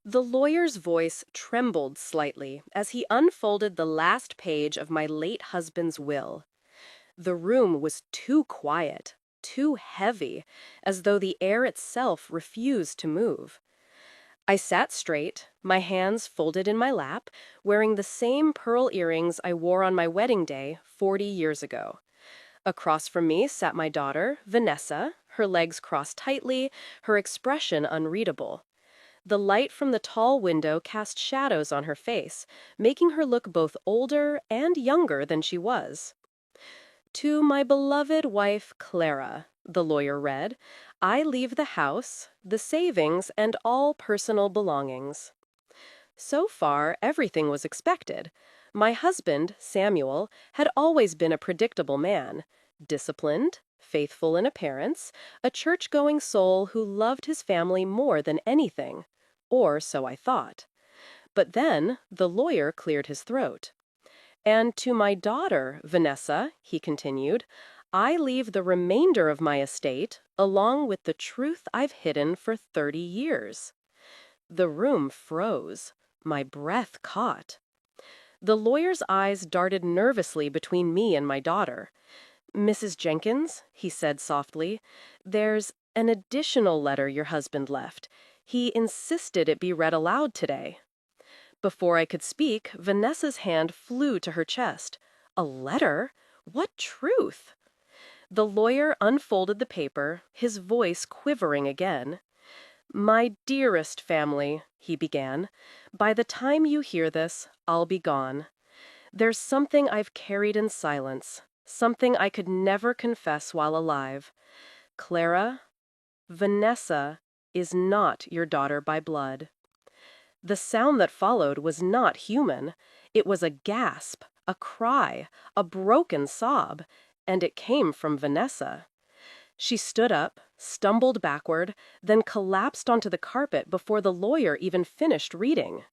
The lawyer's voice trembled slightly as he unfolded the last page of my late husband's will. The room was too quiet, too heavy, as though the air itself refused to move. I sat straight, my hands folded in my lap, wearing the same pearl earrings I wore on my wedding day 40 years ago. Across from me sat my daughter, Vanessa, her legs crossed tightly, her expression unreadable. The light from the tall window cast shadows on her face, making her look both older and younger than she was. To my beloved wife, Clara, the lawyer read, I leave the house, the savings, and all personal belongings. So far, everything was expected. My husband, Samuel, had always been a predictable man, disciplined, faithful in appearance, a church-going soul who loved his family more than anything. Or so I thought. But then the lawyer cleared his throat. And to my daughter, Vanessa, he continued, I leave the remainder of my estate, along with the truth I've hidden for 30 years. The room froze. My breath caught. The lawyer's eyes darted nervously between me and my daughter. Mrs. Jenkins, he said softly, there's an additional letter your husband left. He insisted it be read aloud today. Before I could speak, Vanessa's hand flew to her chest. A letter? What truth? The lawyer unfolded the paper, his voice quivering again. My dearest family, he began, by the time you hear this, I'll be gone. There's something I've carried in silence, something I could never confess while alive. Clara, Vanessa is not your daughter by blood. The sound that followed was not human. It was a gasp, a cry, a broken sob, and it came from Vanessa. She stood up, stumbled backward, then collapsed onto the carpet before the lawyer even finished reading.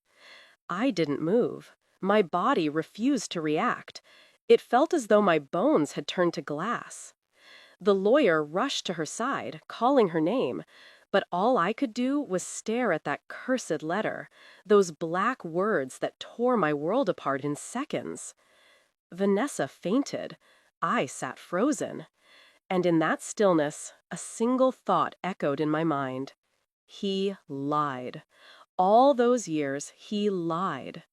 I didn't move. My body refused to react. It felt as though my bones had turned to glass. The lawyer rushed to her side, calling her name, but all I could do was stare at that cursed letter, those black words that tore my world apart in seconds. Vanessa fainted. I sat frozen. And in that stillness, a single thought echoed in my mind. He lied. All those years, he lied.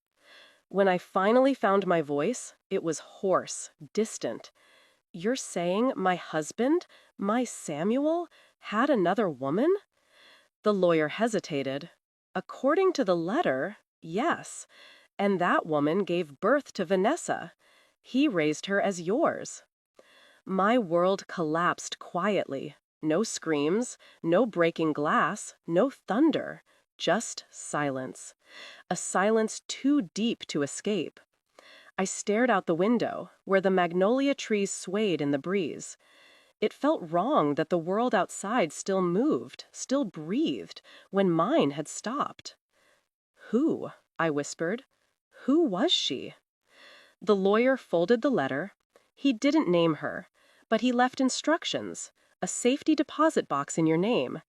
When I finally found my voice, it was hoarse, distant. You're saying my husband, my Samuel, had another woman? The lawyer hesitated. According to the letter, yes. And that woman gave birth to Vanessa. He raised her as yours. My world collapsed quietly. No screams, no breaking glass, no thunder. Just silence. A silence too deep to escape. I stared out the window, where the magnolia trees swayed in the breeze. It felt wrong that the world outside still moved, still breathed, when mine had stopped. Who? I whispered. Who was she? The lawyer folded the letter. He didn't name her, but he left instructions, a safety deposit box in your name.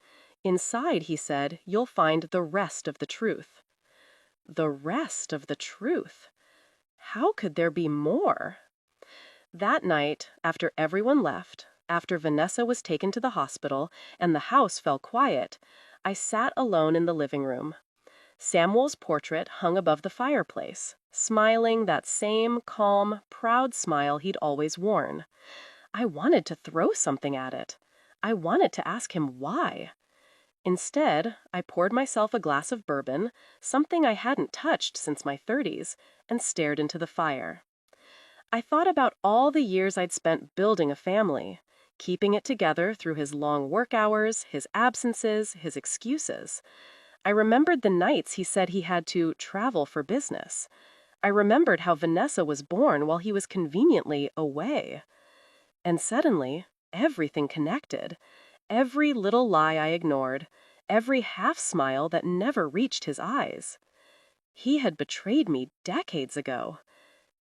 Inside, he said, you'll find the rest of the truth. The rest of the truth? How could there be more? That night, after everyone left, after Vanessa was taken to the hospital and the house fell quiet, I sat alone in the living room. Samuel's portrait hung above the fireplace, smiling that same calm, proud smile he'd always worn. I wanted to throw something at it. I wanted to ask him why. Instead, I poured myself a glass of bourbon, something I hadn't touched since my 30s, and stared into the fire. I thought about all the years I'd spent building a family, keeping it together through his long work hours, his absences, his excuses. I remembered the nights he said he had to travel for business. I remembered how Vanessa was born while he was conveniently away. And suddenly, everything connected. Every little lie I ignored, every half-smile that never reached his eyes. He had betrayed me decades ago.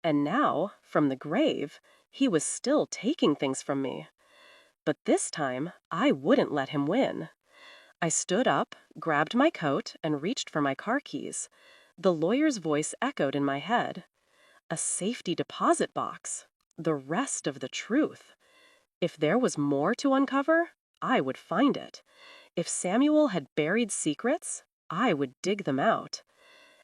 And now, from the grave, he was still taking things from me. But this time, I wouldn't let him win. I stood up, grabbed my coat, and reached for my car keys. The lawyer's voice echoed in my head. A safety deposit box. The rest of the truth. If there was more to uncover, I would find it. If Samuel had buried secrets, I would dig them out.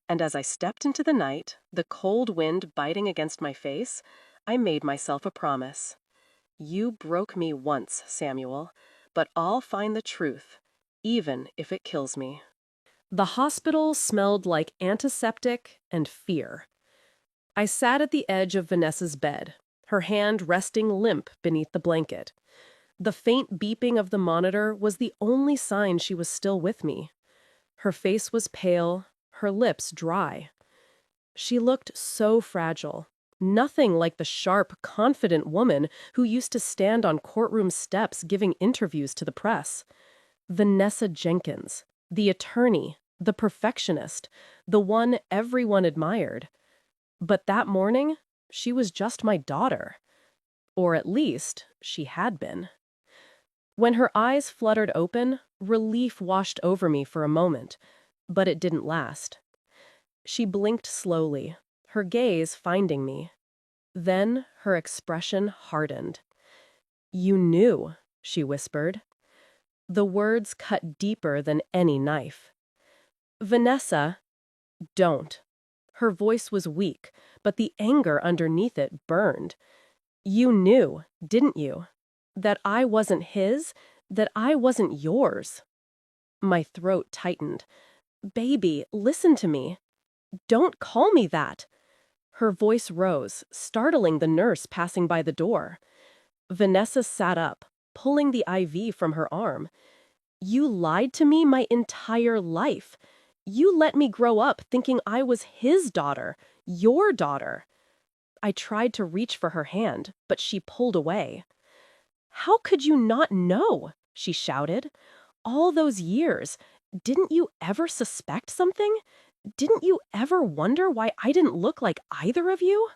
And as I stepped into the night, the cold wind biting against my face, I made myself a promise. You broke me once, Samuel, but I'll find the truth, even if it kills me. The hospital smelled like antiseptic and fear. I sat at the edge of Vanessa's bed, her hand resting limp beneath the blanket. The faint beeping of the monitor was the only sign she was still with me. Her face was pale, her lips dry. She looked so fragile, nothing like the sharp, confident woman who used to stand on courtroom steps giving interviews to the press. Vanessa Jenkins, the attorney, the perfectionist, the one everyone admired. But that morning, she was just my daughter. Or at least, she had been. When her eyes fluttered open, relief washed over me for a moment, but it didn't last. She blinked slowly, her gaze finding me. Then her expression hardened. "You knew," she whispered. The words cut deeper than any knife. "Vanessa, don't." Her voice was weak, but the anger underneath it burned. "You knew, didn't you? That I wasn't his, that I wasn't yours." My throat tightened. "Baby, listen to me. Don't call me that." Her voice rose, startling the nurse passing by the door. Vanessa sat up, pulling the IV from her arm. "You lied to me my entire life. You let me grow up thinking I was his daughter, your daughter." I tried to reach for her hand, but she pulled away. "How could you not know?" she shouted. "All those years, didn't you ever suspect something? Didn't you ever wonder why I didn't look like either of you?"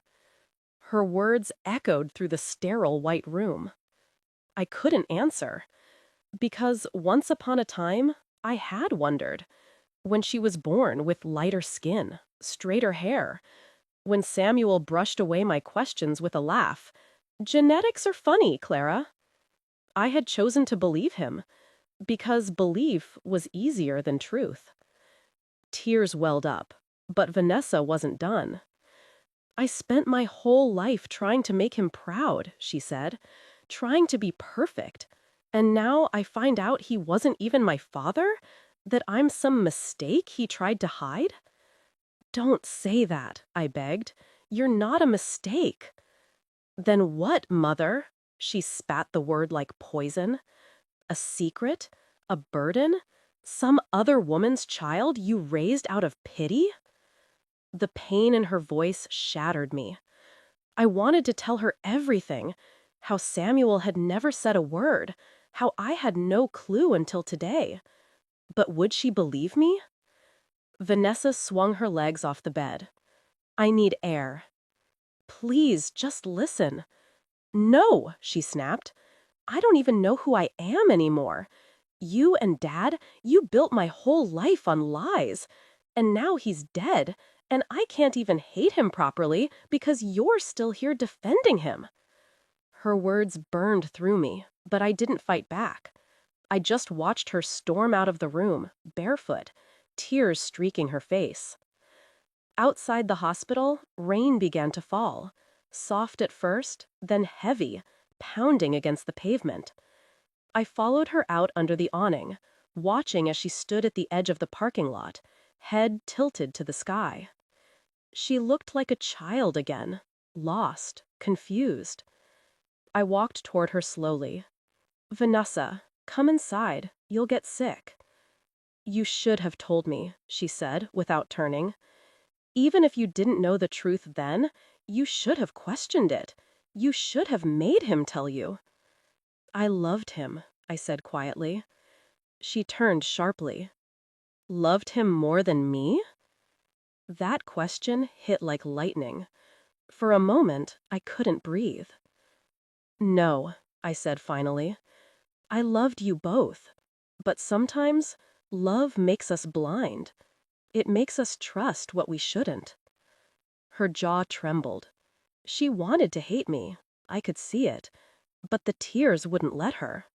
Her words echoed through the sterile white room. I couldn't answer. Because once upon a time, I had wondered. When she was born with lighter skin, straighter hair. When Samuel brushed away my questions with a laugh. "Genetics are funny, Clara." I had chosen to believe him, because belief was easier than truth. Tears welled up, but Vanessa wasn't done. "I spent my whole life trying to make him proud," she said, "trying to be perfect. And now I find out he wasn't even my father? That I'm some mistake he tried to hide?" "Don't say that," I begged. "You're not a mistake." "Then what, Mother?" She spat the word like poison. "A secret? A burden? Some other woman's child you raised out of pity?" The pain in her voice shattered me. I wanted to tell her everything. How Samuel had never said a word. How I had no clue until today. But would she believe me? Vanessa swung her legs off the bed. "I need air." "Please, just listen." "No," she snapped. "I don't even know who I am anymore. You and Dad, you built my whole life on lies. And now he's dead, and I can't even hate him properly because you're still here defending him." Her words burned through me, but I didn't fight back. I just watched her storm out of the room, barefoot, tears streaking her face. Outside the hospital, rain began to fall. Soft at first, then heavy, pounding against the pavement. I followed her out under the awning, watching as she stood at the edge of the parking lot, head tilted to the sky. She looked like a child again, lost, confused. I walked toward her slowly. "Vanessa, come inside. You'll get sick." "You should have told me," she said, without turning. "Even if you didn't know the truth then, you should have questioned it. You should have made him tell you." "I loved him," I said quietly. She turned sharply. "Loved him more than me?" That question hit like lightning. For a moment, I couldn't breathe. "No," I said finally. "I loved you both. But sometimes, love makes us blind. It makes us trust what we shouldn't. Her jaw trembled. She wanted to hate me. I could see it. But the tears wouldn't let her.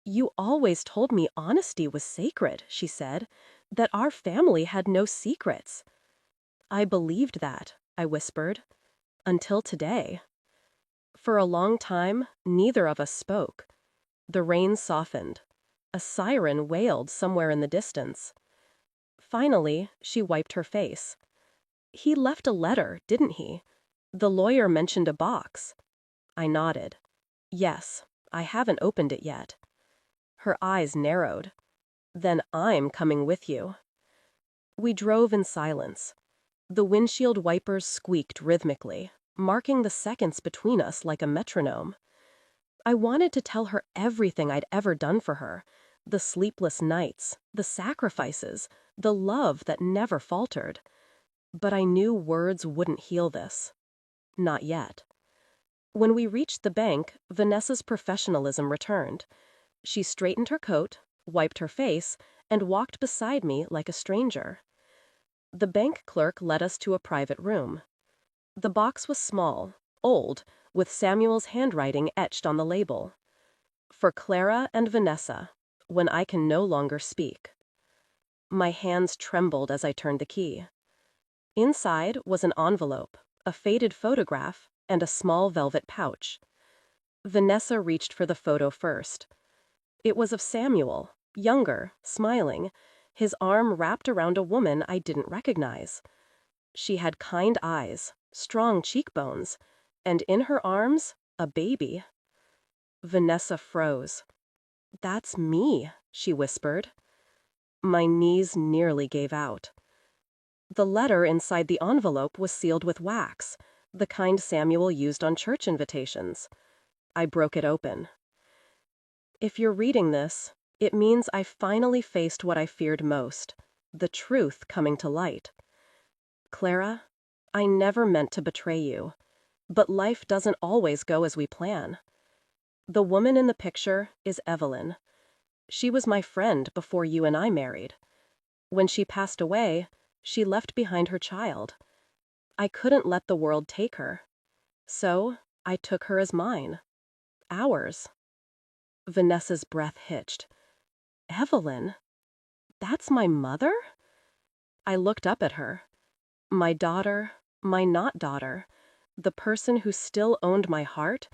You always told me honesty was sacred, she said, that our family had no secrets. I believed that, I whispered, until today. For a long time, neither of us spoke. The rain softened. A siren wailed somewhere in the distance. Finally, she wiped her face. He left a letter, didn't he? The lawyer mentioned a box. I nodded. Yes, I haven't opened it yet. Her eyes narrowed. Then I'm coming with you. We drove in silence. The windshield wipers squeaked rhythmically, marking the seconds between us like a metronome. I wanted to tell her everything I'd ever done for her, the sleepless nights, the sacrifices, the love that never faltered. But I knew words wouldn't heal this. Not yet. When we reached the bank, Vanessa's professionalism returned. She straightened her coat, wiped her face, and walked beside me like a stranger. The bank clerk led us to a private room. The box was small, old, with Samuel's handwriting etched on the label. For Clara and Vanessa, when I can no longer speak. My hands trembled as I turned the key. Inside was an envelope, a faded photograph, and a small velvet pouch. Vanessa reached for the photo first. It was of Samuel, younger, smiling, his arm wrapped around a woman I didn't recognize. She had kind eyes, strong cheekbones, and in her arms, a baby. Vanessa froze. "That's me," she whispered. My knees nearly gave out. The letter inside the envelope was sealed with wax, the kind Samuel used on church invitations. I broke it open. If you're reading this, it means I finally faced what I feared most, the truth coming to light. Clara, I never meant to betray you, but life doesn't always go as we plan. The woman in the picture is Evelyn. She was my friend before you and I married. When she passed away, she left behind her child. I couldn't let the world take her. So, I took her as mine. Ours. Vanessa's breath hitched. Evelyn? That's my mother? I looked up at her. My daughter, my not daughter, the person who still owned my heart,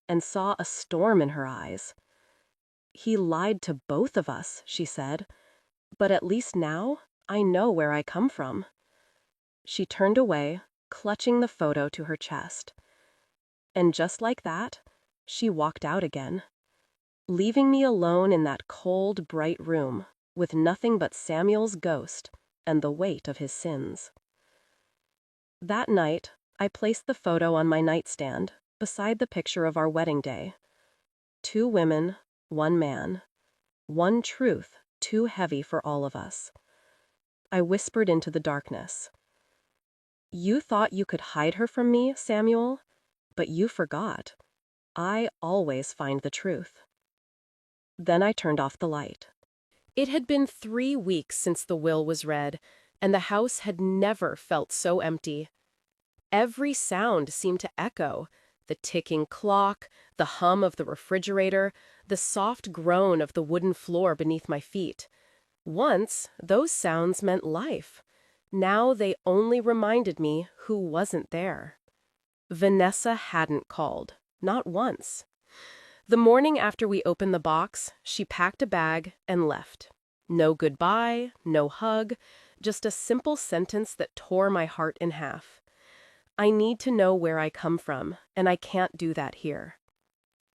and saw a storm in her eyes. He lied to both of us, she said, but at least now I know where I come from. She turned away, clutching the photo to her chest. And just like that, she walked out again, leaving me alone in that cold, bright room, with nothing but Samuel's ghost and the weight of his sins. That night, I placed the photo on my nightstand, beside the picture of our wedding day. 2 women, 1 man. One truth too heavy for all of us. I whispered into the darkness. You thought you could hide her from me, Samuel, but you forgot. I always find the truth. Then I turned off the light. It had been 3 weeks since the will was read, and the house had never felt so empty. Every sound seemed to echo: the ticking clock, the hum of the refrigerator, the soft groan of the wooden floor beneath my feet. Once, those sounds meant life. Now they only reminded me who wasn't there. Vanessa hadn't called, not once. The morning after we opened the box, she packed a bag and left. No goodbye, no hug, just a simple sentence that tore my heart in half. I need to know where I come from, and I can't do that here.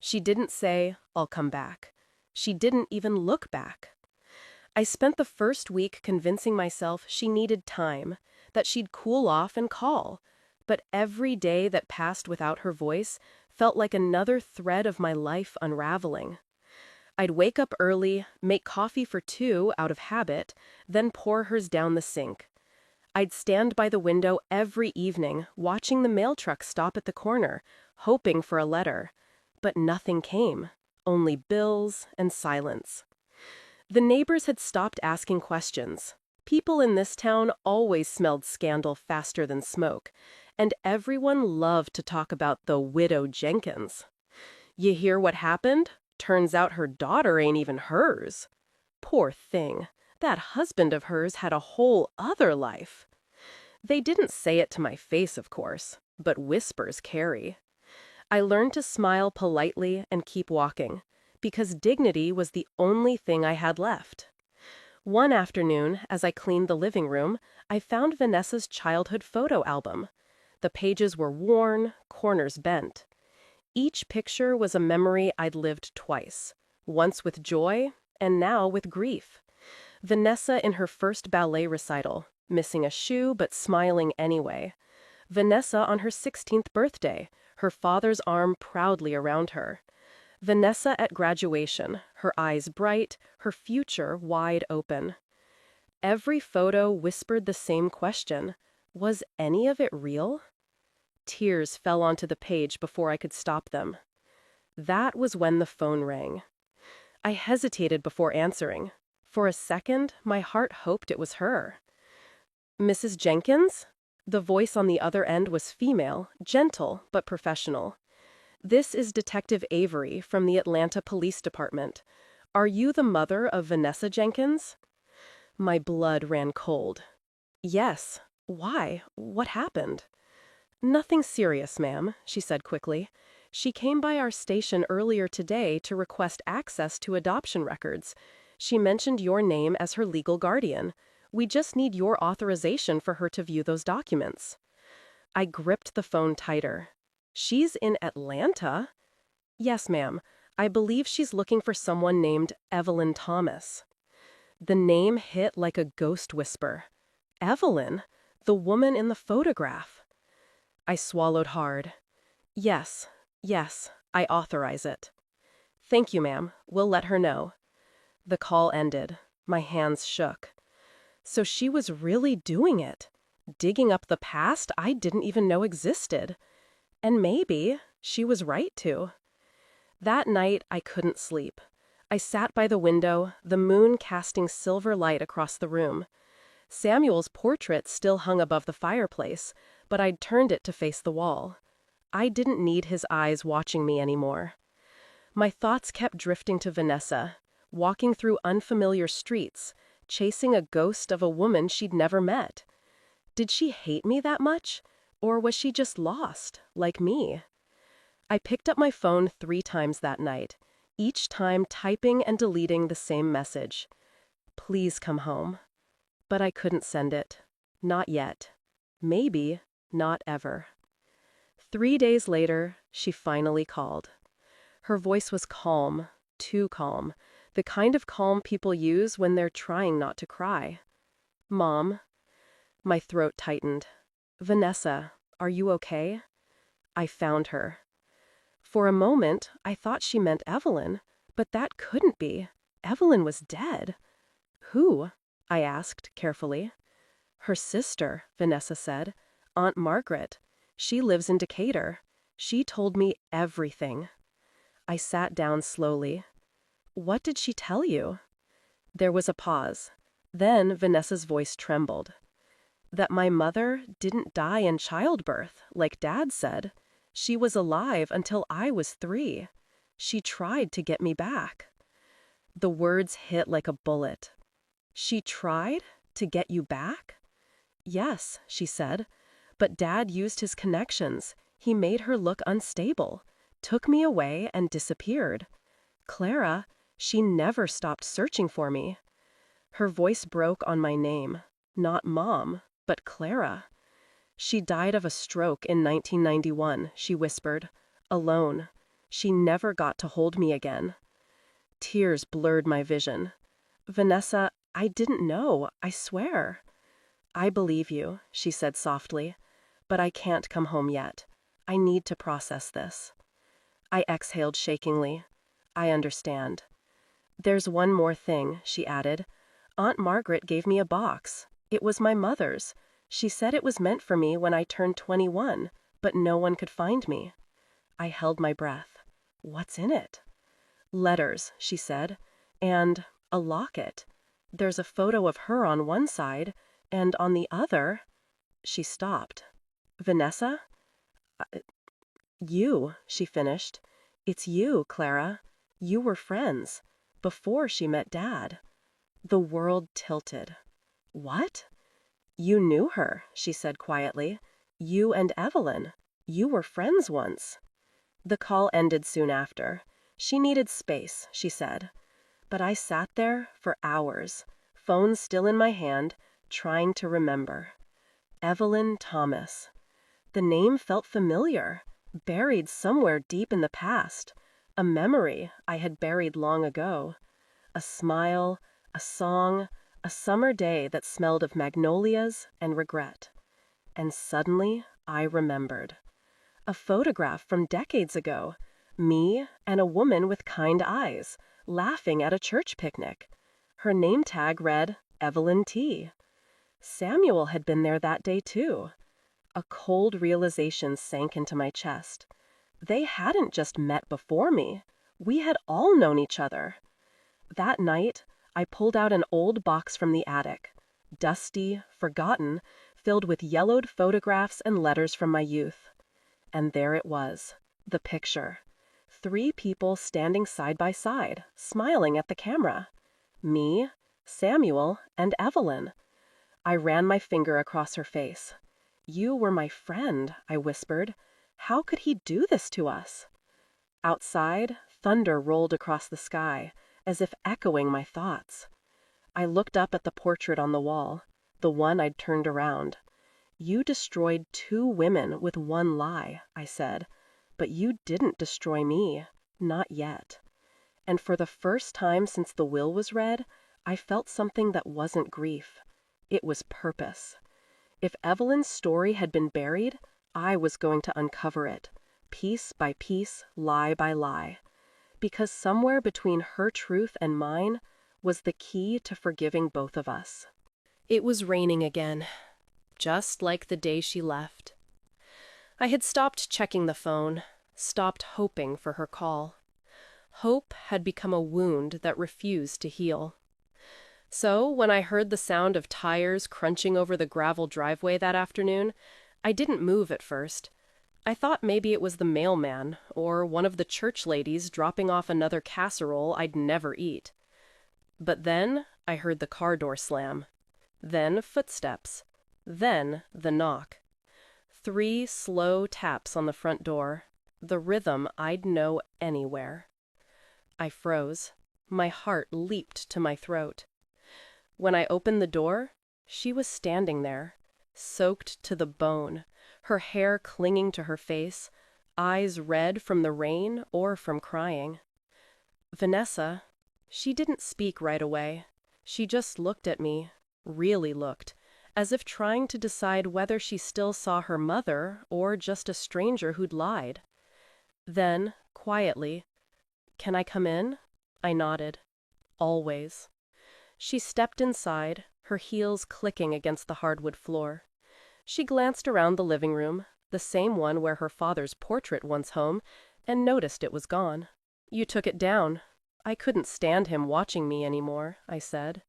She didn't say, I'll come back. She didn't even look back. I spent the first week convincing myself she needed time, that she'd cool off and call. But every day that passed without her voice felt like another thread of my life unraveling. I'd wake up early, make coffee for 2 out of habit, then pour hers down the sink. I'd stand by the window every evening, watching the mail truck stop at the corner, hoping for a letter. But nothing came, only bills and silence. The neighbors had stopped asking questions. People in this town always smelled scandal faster than smoke, and everyone loved to talk about the widow Jenkins. You hear what happened? Turns out her daughter ain't even hers. Poor thing. That husband of hers had a whole other life. They didn't say it to my face, of course, but whispers carry. I learned to smile politely and keep walking, because dignity was the only thing I had left. One afternoon, as I cleaned the living room, I found Vanessa's childhood photo album. The pages were worn, corners bent. Each picture was a memory I'd lived twice, once with joy and now with grief. Vanessa in her first ballet recital, missing a shoe but smiling anyway. Vanessa on her 16th birthday, her father's arm proudly around her. Vanessa at graduation, her eyes bright, her future wide open. Every photo whispered the same question: was any of it real? Tears fell onto the page before I could stop them. That was when the phone rang. I hesitated before answering. For a second, my heart hoped it was her. "Mrs. Jenkins?" The voice on the other end was female, gentle but professional. "This is Detective Avery from the Atlanta Police Department. Are you the mother of Vanessa Jenkins?" My blood ran cold. "Yes. Why? What happened?" "Nothing serious, ma'am," she said quickly. "She came by our station earlier today to request access to adoption records. She mentioned your name as her legal guardian. We just need your authorization for her to view those documents." I gripped the phone tighter. "She's in Atlanta?" "Yes, ma'am. I believe she's looking for someone named Evelyn Thomas." The name hit like a ghost whisper. Evelyn, the woman in the photograph. I swallowed hard. Yes, I authorize it." "Thank you, ma'am. We'll let her know." The call ended. My hands shook. So she was really doing it, digging up the past I didn't even know existed. And maybe she was right to. That night, I couldn't sleep. I sat by the window, the moon casting silver light across the room. Samuel's portrait still hung above the fireplace, but I'd turned it to face the wall. I didn't need his eyes watching me anymore. My thoughts kept drifting to Vanessa, walking through unfamiliar streets, chasing a ghost of a woman she'd never met. Did she hate me that much? Or was she just lost, like me? I picked up my phone 3 times that night, each time typing and deleting the same message. "Please come home." But I couldn't send it. Not yet. Maybe not ever. 3 days later, she finally called. Her voice was calm, too calm, the kind of calm people use when they're trying not to cry. "Mom." My throat tightened. "Vanessa, are you okay?" I found her. For a moment, I thought she meant Evelyn, but that couldn't be. Evelyn was dead. "Who?" I asked carefully. "Her sister," Vanessa said. "Aunt Margaret. She lives in Decatur. She told me everything." I sat down slowly. "What did she tell you?" There was a pause. Then Vanessa's voice trembled. "That my mother didn't die in childbirth, like Dad said. She was alive until I was 3. She tried to get me back." The words hit like a bullet. "She tried to get you back?" "Yes," she said. "But Dad used his connections. He made her look unstable, took me away and disappeared. Clara, she never stopped searching for me." Her voice broke on my name. Not Mom, but Clara. "She died of a stroke in 1991, she whispered. Alone. She never got to hold me again." Tears blurred my vision. "Vanessa, I didn't know, I swear." "I believe you," she said softly. "But I can't come home yet. I need to process this." I exhaled shakingly. "I understand." "There's one more thing," she added. "Aunt Margaret gave me a box. It was my mother's. She said it was meant for me when I turned 21, but no one could find me." I held my breath. "What's in it?" "Letters," she said. "And A locket. There's a photo of her on one side, and on the other... She stopped. Vanessa? You, she finished. It's you, Clara. You were friends. Before she met Dad. The world tilted. What? You knew her, she said quietly. You and Evelyn. You were friends once. The call ended soon after. She needed space, she said. But I sat there for hours, phone still in my hand, trying to remember. Evelyn Thomas. The name felt familiar, buried somewhere deep in the past, a memory I had buried long ago. A smile, a song, a summer day that smelled of magnolias and regret. And suddenly I remembered. A photograph from decades ago, me and a woman with kind eyes, laughing at a church picnic. Her name tag read Evelyn T. Samuel had been there that day too. A cold realization sank into my chest. They hadn't just met before me. We had all known each other. That night, I pulled out an old box from the attic, dusty, forgotten, filled with yellowed photographs and letters from my youth. And there it was, the picture. 3 people standing side by side, smiling at the camera. Me, Samuel, and Evelyn. I ran my finger across her face. You were my friend, I whispered. How could he do this to us? Outside, thunder rolled across the sky, as if echoing my thoughts. I looked up at the portrait on the wall, the one I'd turned around. You destroyed 2 women with one lie, I said. But you didn't destroy me. Not yet. And for the first time since the will was read, I felt something that wasn't grief. It was purpose. If Evelyn's story had been buried, I was going to uncover it, piece by piece, lie by lie. Because somewhere between her truth and mine was the key to forgiving both of us. It was raining again, just like the day she left. I had stopped checking the phone, stopped hoping for her call. Hope had become a wound that refused to heal. So, when I heard the sound of tires crunching over the gravel driveway that afternoon, I didn't move at first. I thought maybe it was the mailman, or one of the church ladies dropping off another casserole I'd never eat. But then I heard the car door slam. Then footsteps. Then the knock. 3 slow taps on the front door, the rhythm I'd know anywhere. I froze. My heart leaped to my throat. When I opened the door, she was standing there, soaked to the bone, her hair clinging to her face, eyes red from the rain or from crying. Vanessa, she didn't speak right away. She just looked at me, really looked, as if trying to decide whether she still saw her mother or just a stranger who'd lied. Then, quietly, "Can I come in?" I nodded. Always. She stepped inside, her heels clicking against the hardwood floor. She glanced around the living room, the same one where her father's portrait once hung, and noticed it was gone. "You took it down. I couldn't stand him watching me anymore," I said.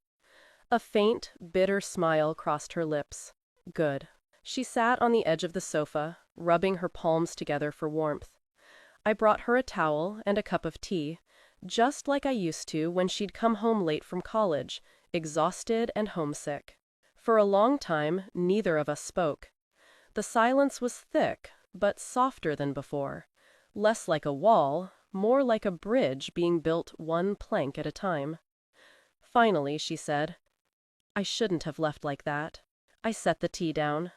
A faint, bitter smile crossed her lips. Good. She sat on the edge of the sofa, rubbing her palms together for warmth. I brought her a towel and a cup of tea, just like I used to when she'd come home late from college, exhausted and homesick. For a long time, neither of us spoke. The silence was thick, but softer than before, less like a wall, more like a bridge being built one plank at a time. Finally, she said, "I shouldn't have left like that." I set the tea down.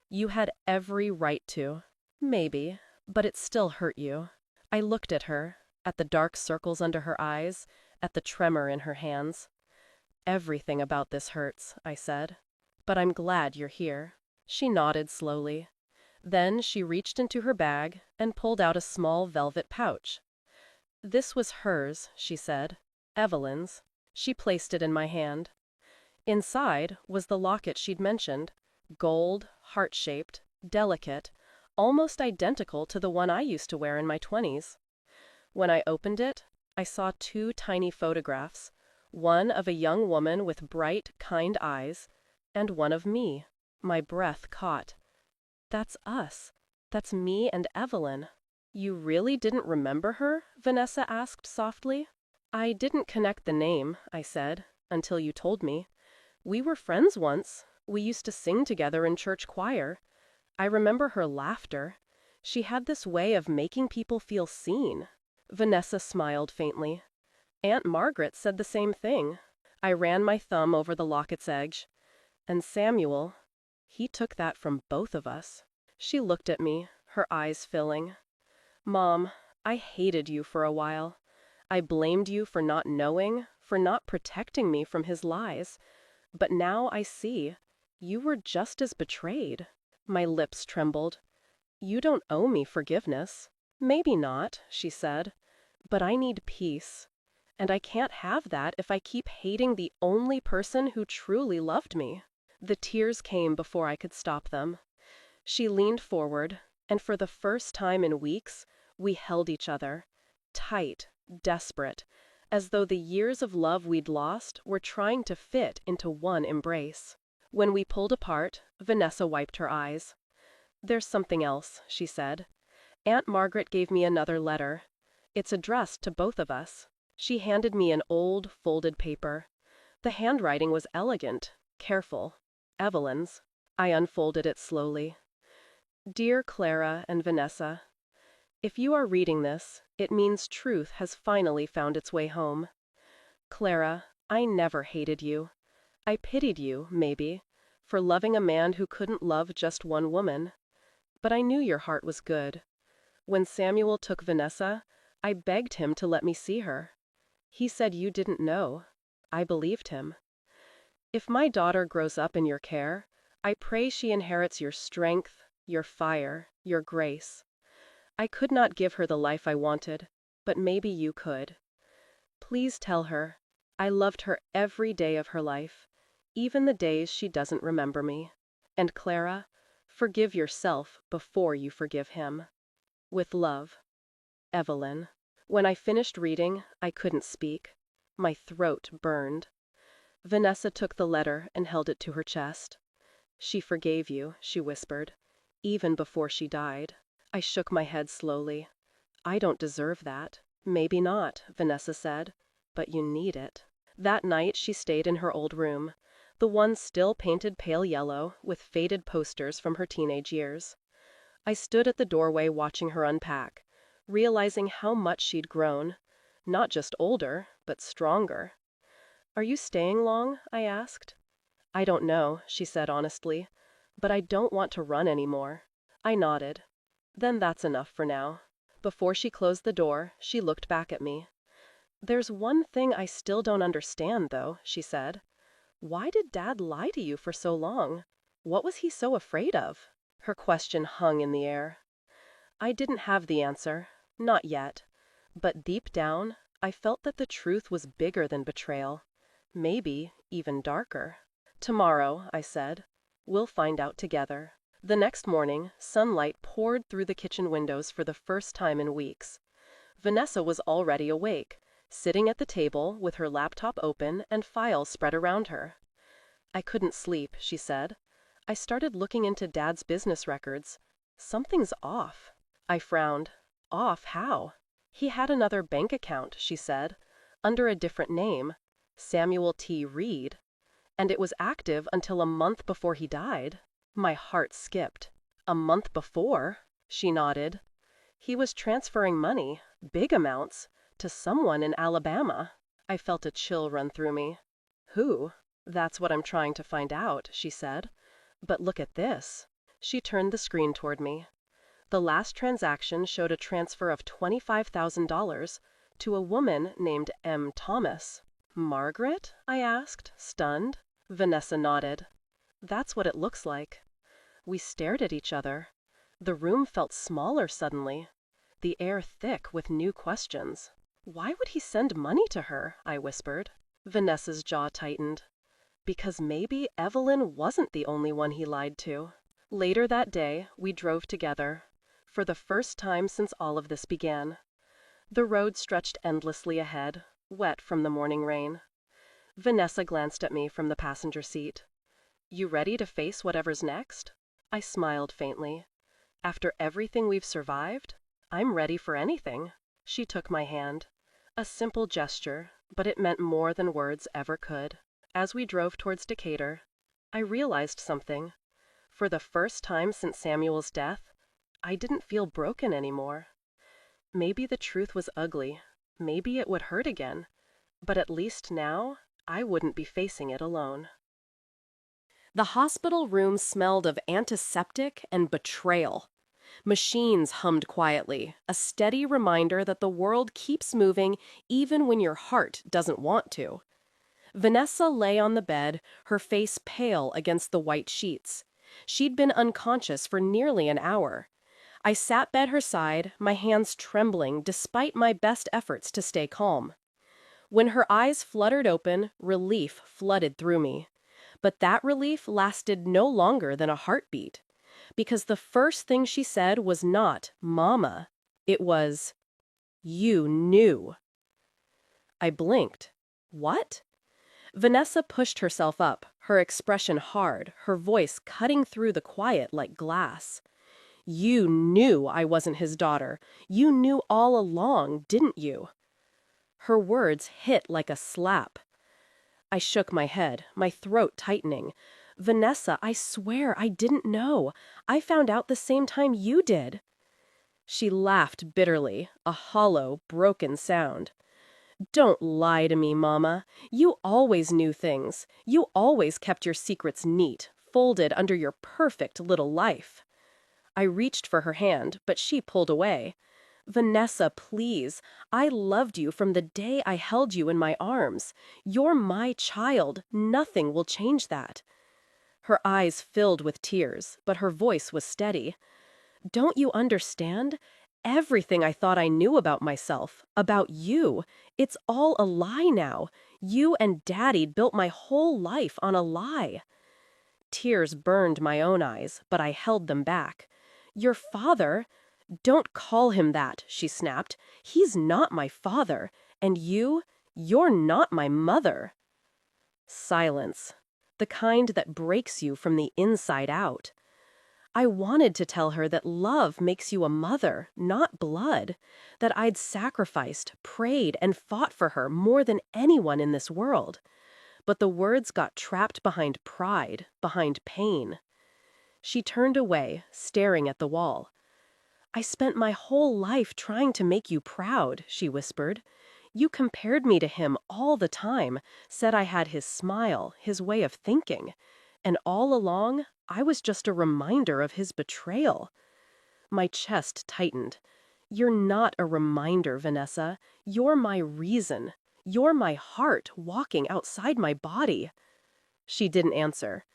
"You had every right to. Maybe, but it still hurt you." I looked at her, at the dark circles under her eyes, at the tremor in her hands. "Everything about this hurts," I said. "But I'm glad you're here." She nodded slowly. Then she reached into her bag and pulled out a small velvet pouch. "This was hers," she said. "Evelyn's." She placed it in my hand. Inside was the locket she'd mentioned, gold, heart-shaped, delicate, almost identical to the one I used to wear in my 20s. When I opened it, I saw 2 tiny photographs, One of a young woman with bright, kind eyes, and one of me. My breath caught. That's us. That's me and Evelyn. You really didn't remember her? Vanessa asked softly. I didn't connect the name, I said, until you told me. We were friends once. We used to sing together in church choir. I remember her laughter. She had this way of making people feel seen. Vanessa smiled faintly. Aunt Margaret said the same thing. I ran my thumb over the locket's edge. And Samuel, he took that from both of us. She looked at me, her eyes filling. Mom, I hated you for a while. I blamed you for not knowing, for not protecting me from his lies. But now I see, you were just as betrayed. My lips trembled. You don't owe me forgiveness. Maybe not, she said. But I need peace. And I can't have that if I keep hating the only person who truly loved me. The tears came before I could stop them. She leaned forward, and for the first time in weeks, we held each other. Tight, desperate, as though the years of love we'd lost were trying to fit into one embrace. When we pulled apart, Vanessa wiped her eyes. There's something else, she said. Aunt Margaret gave me another letter. It's addressed to both of us. She handed me an old, folded paper. The handwriting was elegant, careful. Evelyn's. I unfolded it slowly. Dear Clara and Vanessa, if you are reading this, it means truth has finally found its way home. Clara, I never hated you. I pitied you, maybe, for loving a man who couldn't love just one woman. But I knew your heart was good. When Samuel took Vanessa, I begged him to let me see her. He said you didn't know. I believed him. If my daughter grows up in your care, I pray she inherits your strength, your fire, your grace. I could not give her the life I wanted, but maybe you could. Please tell her, I loved her every day of her life, even the days she doesn't remember me. And Clara, forgive yourself before you forgive him. With love, Evelyn. When I finished reading, I couldn't speak. My throat burned. Vanessa took the letter and held it to her chest. She forgave you, she whispered, even before she died. I shook my head slowly. I don't deserve that. Maybe not, Vanessa said, but you need it. That night she stayed in her old room, the one still painted pale yellow, with faded posters from her teenage years. I stood at the doorway watching her unpack, realizing how much she'd grown, not just older, but stronger. Are you staying long? I asked. I don't know, she said honestly, but I don't want to run anymore. I nodded. Then that's enough for now. Before she closed the door, she looked back at me. There's one thing I still don't understand, though, she said. Why did Dad lie to you for so long? What was he so afraid of? Her question hung in the air. I didn't have the answer, not yet. But deep down, I felt that the truth was bigger than betrayal. Maybe even darker. Tomorrow, I said, we'll find out together. The next morning, sunlight poured through the kitchen windows for the first time in weeks. Vanessa was already awake, sitting at the table with her laptop open and files spread around her. I couldn't sleep, she said. I started looking into Dad's business records. Something's off. I frowned. Off how? He had another bank account, she said, under a different name, Samuel T. Reed, and it was active until a month before he died. My heart skipped. A month before? She nodded. He was transferring money, big amounts, to someone in Alabama. I felt a chill run through me. Who? That's what I'm trying to find out, she said. But look at this. She turned the screen toward me. The last transaction showed a transfer of $25,000 to a woman named M. Thomas. Margaret? I asked, stunned. Vanessa nodded. That's what it looks like. We stared at each other. The room felt smaller suddenly, the air thick with new questions. Why would he send money to her? I whispered. Vanessa's jaw tightened. Because maybe Evelyn wasn't the only one he lied to. Later that day, we drove together, for the first time since all of this began. The road stretched endlessly ahead, wet from the morning rain. Vanessa glanced at me from the passenger seat. You ready to face whatever's next? I smiled faintly. After everything we've survived, I'm ready for anything. She took my hand. A simple gesture, but it meant more than words ever could. As we drove towards Decatur, I realized something. For the first time since Samuel's death, I didn't feel broken anymore. Maybe the truth was ugly. Maybe it would hurt again. But at least now, I wouldn't be facing it alone. The hospital room smelled of antiseptic and betrayal. Machines hummed quietly, a steady reminder that the world keeps moving even when your heart doesn't want to. Vanessa lay on the bed, her face pale against the white sheets. She'd been unconscious for nearly an hour. I sat by her side, my hands trembling despite my best efforts to stay calm. When her eyes fluttered open, relief flooded through me. But that relief lasted no longer than a heartbeat. Because the first thing she said was not, "Mama." It was, "You knew." I blinked. What? Vanessa pushed herself up, her expression hard, her voice cutting through the quiet like glass. "You knew I wasn't his daughter. You knew all along, didn't you?" Her words hit like a slap. I shook my head, my throat tightening. "Vanessa, I swear I didn't know. I found out the same time you did." She laughed bitterly, a hollow, broken sound. "Don't lie to me, Mama. You always knew things. You always kept your secrets neat, folded under your perfect little life." I reached for her hand, but she pulled away. "Vanessa, please. I loved you from the day I held you in my arms. You're my child. Nothing will change that." Her eyes filled with tears, but her voice was steady. "Don't you understand? Everything I thought I knew about myself, about you, it's all a lie now. You and Daddy built my whole life on a lie." Tears burned my own eyes, but I held them back. "Your father—" "Don't call him that," she snapped. "He's not my father. And you're not my mother." Silence. The kind that breaks you from the inside out. I wanted to tell her that love makes you a mother, not blood. That I'd sacrificed, prayed, and fought for her more than anyone in this world. But the words got trapped behind pride, behind pain. She turned away, staring at the wall. "I spent my whole life trying to make you proud," she whispered. "You compared me to him all the time, said I had his smile, his way of thinking. And all along, I was just a reminder of his betrayal." My chest tightened. "You're not a reminder, Vanessa. You're my reason. You're my heart walking outside my body." She didn't answer.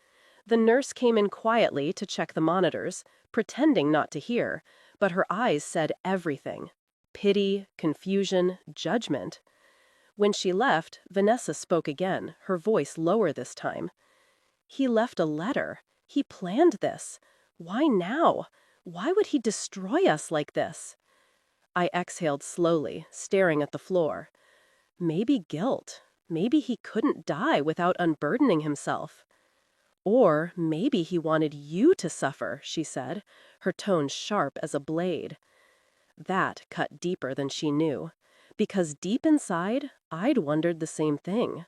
The nurse came in quietly to check the monitors, pretending not to hear, but her eyes said everything. Pity, confusion, judgment. When she left, Vanessa spoke again, her voice lower this time. "He left a letter. He planned this. Why now? Why would he destroy us like this?" I exhaled slowly, staring at the floor. Maybe guilt. Maybe he couldn't die without unburdening himself. "Or maybe he wanted you to suffer," she said, her tone sharp as a blade. That cut deeper than she knew, because deep inside, I'd wondered the same thing.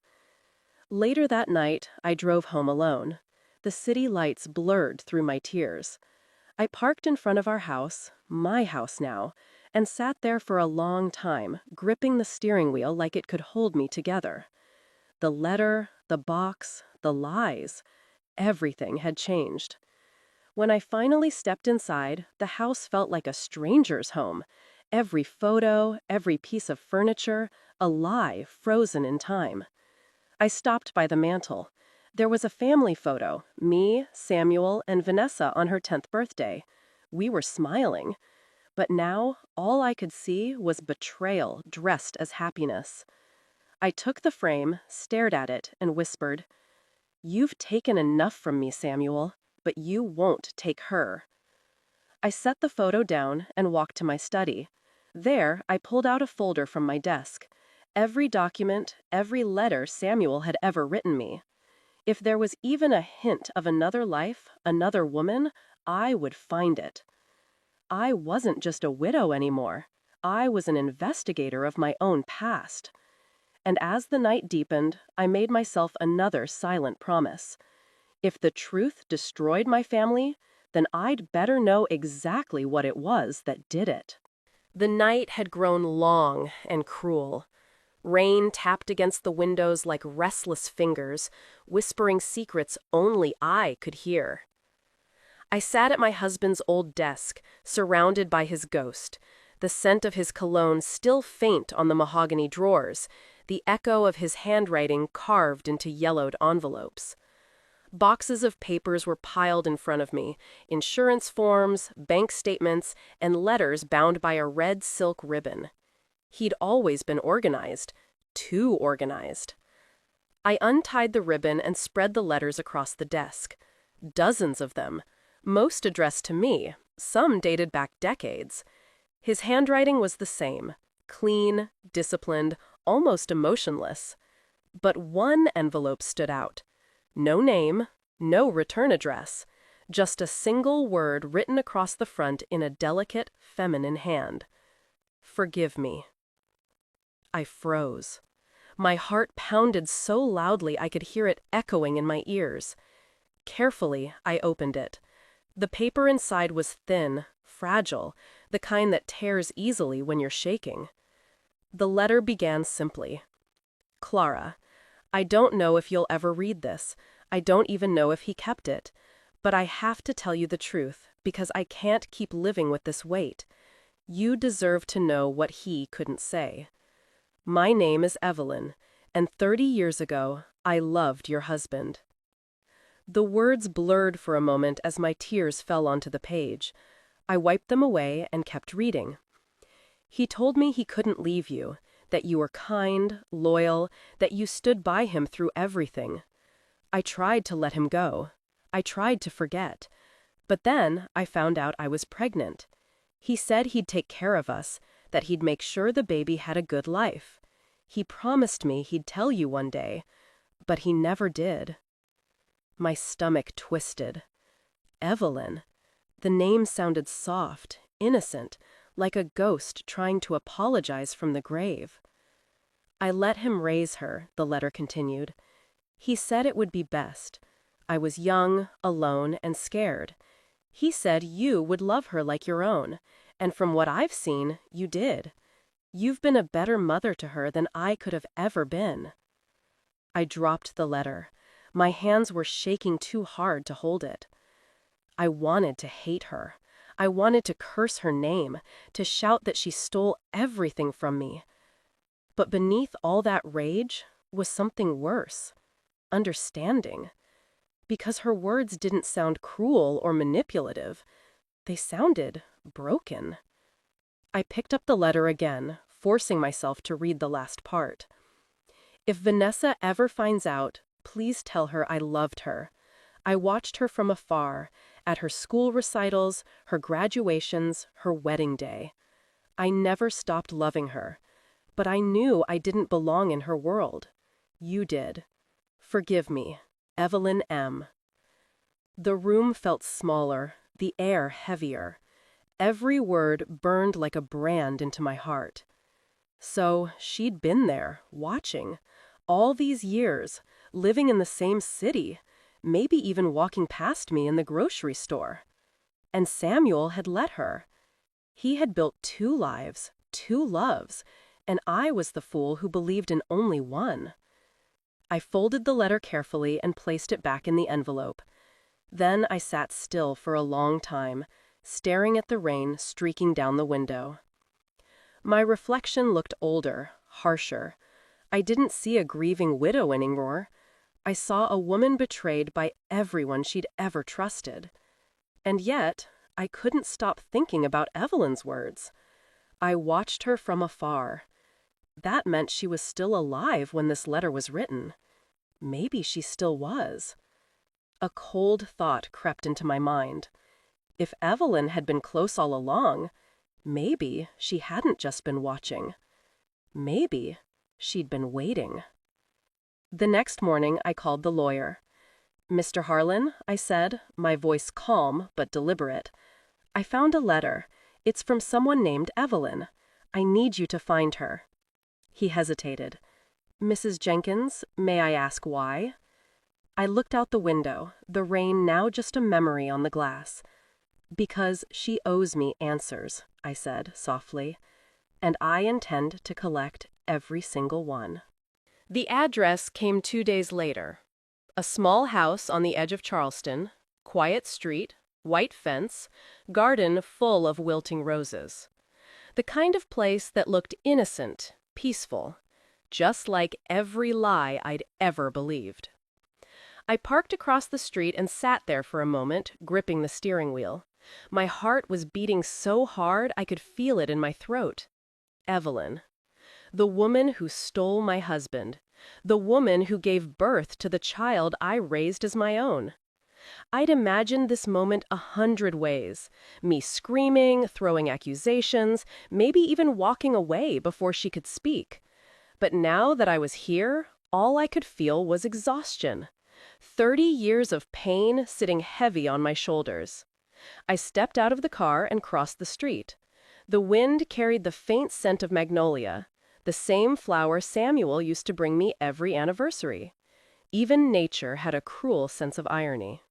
Later that night, I drove home alone. The city lights blurred through my tears. I parked in front of our house, my house now, and sat there for a long time, gripping the steering wheel like it could hold me together. The letter, the box, the lies. Everything had changed. When I finally stepped inside, the house felt like a stranger's home. Every photo, every piece of furniture, a lie frozen in time. I stopped by the mantel. There was a family photo, me, Samuel, and Vanessa on her 10th birthday. We were smiling. But now, all I could see was betrayal dressed as happiness. I took the frame, stared at it, and whispered, "You've taken enough from me, Samuel, but you won't take her." I set the photo down and walked to my study. There, I pulled out a folder from my desk. Every document, every letter Samuel had ever written me. If there was even a hint of another life, another woman, I would find it. I wasn't just a widow anymore. I was an investigator of my own past. And as the night deepened, I made myself another silent promise. If the truth destroyed my family, then I'd better know exactly what it was that did it. The night had grown long and cruel. Rain tapped against the windows like restless fingers, whispering secrets only I could hear. I sat at my husband's old desk, surrounded by his ghost, the scent of his cologne still faint on the mahogany drawers, the echo of his handwriting carved into yellowed envelopes. Boxes of papers were piled in front of me, insurance forms, bank statements, and letters bound by a red silk ribbon. He'd always been organized, too organized. I untied the ribbon and spread the letters across the desk. Dozens of them, most addressed to me, some dated back decades. His handwriting was the same, clean, disciplined, almost emotionless. But one envelope stood out. No name, no return address, just a single word written across the front in a delicate, feminine hand. Forgive me. I froze. My heart pounded so loudly I could hear it echoing in my ears. Carefully, I opened it. The paper inside was thin, fragile, the kind that tears easily when you're shaking. The letter began simply. Clara, I don't know if you'll ever read this. I don't even know if he kept it. But I have to tell you the truth, because I can't keep living with this weight. You deserve to know what he couldn't say. My name is Evelyn, and 30 years ago, I loved your husband. The words blurred for a moment as my tears fell onto the page. I wiped them away and kept reading. He told me he couldn't leave you, that you were kind, loyal, that you stood by him through everything. I tried to let him go. I tried to forget. But then I found out I was pregnant. He said he'd take care of us, that he'd make sure the baby had a good life. He promised me he'd tell you one day, but he never did. My stomach twisted. Evelyn. The name sounded soft, innocent, like a ghost trying to apologize from the grave. I let him raise her, the letter continued. He said it would be best. I was young, alone, and scared. He said you would love her like your own, and from what I've seen, you did. You've been a better mother to her than I could have ever been. I dropped the letter. My hands were shaking too hard to hold it. I wanted to hate her. I wanted to curse her name, to shout that she stole everything from me. But beneath all that rage was something worse. Understanding. Because her words didn't sound cruel or manipulative. They sounded broken. I picked up the letter again, forcing myself to read the last part. If Vanessa ever finds out, please tell her I loved her. I watched her from afar, at her school recitals, her graduations, her wedding day. I never stopped loving her, but I knew I didn't belong in her world. You did. Forgive me, Evelyn M. The room felt smaller, the air heavier. Every word burned like a brand into my heart. So she'd been there, watching, all these years, living in the same city, maybe even walking past me in the grocery store. And Samuel had let her. He had built 2 lives, 2 loves, and I was the fool who believed in only one. I folded the letter carefully and placed it back in the envelope. Then I sat still for a long time, staring at the rain streaking down the window. My reflection looked older, harsher. I didn't see a grieving widow anymore. I saw a woman betrayed by everyone she'd ever trusted. And yet, I couldn't stop thinking about Evelyn's words. I watched her from afar. That meant she was still alive when this letter was written. Maybe she still was. A cold thought crept into my mind. If Evelyn had been close all along, maybe she hadn't just been watching. Maybe She'd been waiting. The next morning, I called the lawyer. "Mr. Harlan," I said, my voice calm but deliberate, "I found a letter. It's from someone named Evelyn. I need you to find her." He hesitated. "Mrs. Jenkins, may I ask why?" I looked out the window, the rain now just a memory on the glass. "Because she owes me answers," I said softly, "and I intend to collect every single one." The address came 2 days later. A small house on the edge of Charleston, quiet street, white fence, garden full of wilting roses. The kind of place that looked innocent, peaceful, just like every lie I'd ever believed. I parked across the street and sat there for a moment, gripping the steering wheel. My heart was beating so hard I could feel it in my throat. Evelyn. The woman who stole my husband. The woman who gave birth to the child I raised as my own. I'd imagined this moment 100 ways. Me screaming, throwing accusations, maybe even walking away before she could speak. But now that I was here, all I could feel was exhaustion. 30 years of pain sitting heavy on my shoulders. I stepped out of the car and crossed the street. The wind carried the faint scent of magnolia, the same flower Samuel used to bring me every anniversary. Even nature had a cruel sense of irony.